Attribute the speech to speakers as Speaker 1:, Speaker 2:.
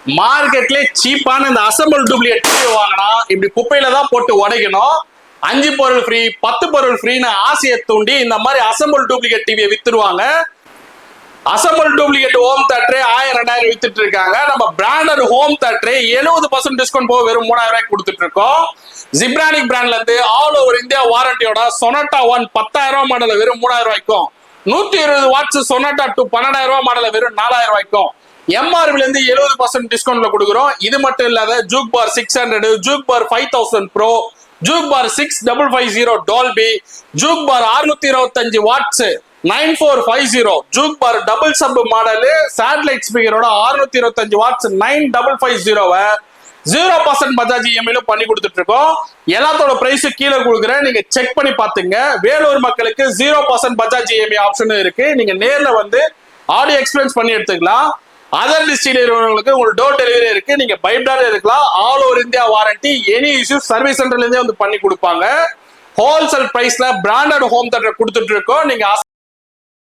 Speaker 1: மார்க்கெட்லயே சீப்பான இந்த assemble duplicate TV வாங்கினா இப்படி குப்பையில தான் போட்டு உடைக்கணும். 5 பொருள் ஃப்ரீ 10 பொருள் ஃப்ரீன்னு ஆசையை தூண்டி இந்த மாதிரி அசம்பிள் டூப்ளிகேட் டிவியை வித்துருவாங்க. அசம்பிள் டூப்ளிகேட் ஹோம் தேட்டரே 1000 2000 வித்துட்டு இருக்காங்க. நம்ம பிராண்டட் ஹோம் தேட்டரே 70% டிஸ்கவுண்ட் போக வெறும் 3000 ரூபாய்க்கு கொடுத்துட்டு இருக்கோம். ஜிப்ரானிக் பிராண்ட்ல இருந்து ஆல் ஓவர் இந்தியா வாரண்டியோட சொனாட்டா 1 10,000 ரூபாய் மாடல வெறும் 3000 ரூபாய்க்கும், 120 வாட்ஸ் சொனாட்டா 2 12,000 ரூபாய் மாடல வெறும் 4000 ரூபாய்க்கும், எம்ஆர்பில இருந்து 70% டிஸ்கவுண்ட்ல கொடுக்குறோம். இது மட்டும் இல்லாத juke bar 600, juke bar 5000 pro, juke bar 6550 Dolby, juke bar 625 watts 9450, juke bar double sub model satellite ஸ்பீக்கரோட 625 வாட்ஸ் 9550 0% பஜாஜ் இஎம்ஐல பண்ணி கொடுத்துட்டு இருக்கோம். எல்லாத்தோட பிரைஸ் கீழே கொடுக்குறேன், நீங்க செக் பண்ணி பாத்துங்க. வேலூர் மக்களுக்கு 0% பஜாஜ் இஎம்ஐ ஆப்ஷன் இருக்கு. நீங்க நேர்ல வந்து ஆடியோ எக்ஸ்பீரியன்ஸ் பண்ணி எடுத்துக்கலாம். அதர் டிஸ்ட்ரிக்ட் இருக்கிறவங்களுக்கு உங்களுக்கு டோர் டெலிவரி இருக்கு. நீங்க பயப்படாத இருக்கலாம். All over India warranty, any issues service சென்டர்ல இருந்தே வந்து பண்ணி கொடுப்பாங்க. ஹோல்சேல் பிரைஸ்ல பிராண்டட் ஹோம் தியேட்டர் கொடுத்துட்டு இருக்கோம். நீங்க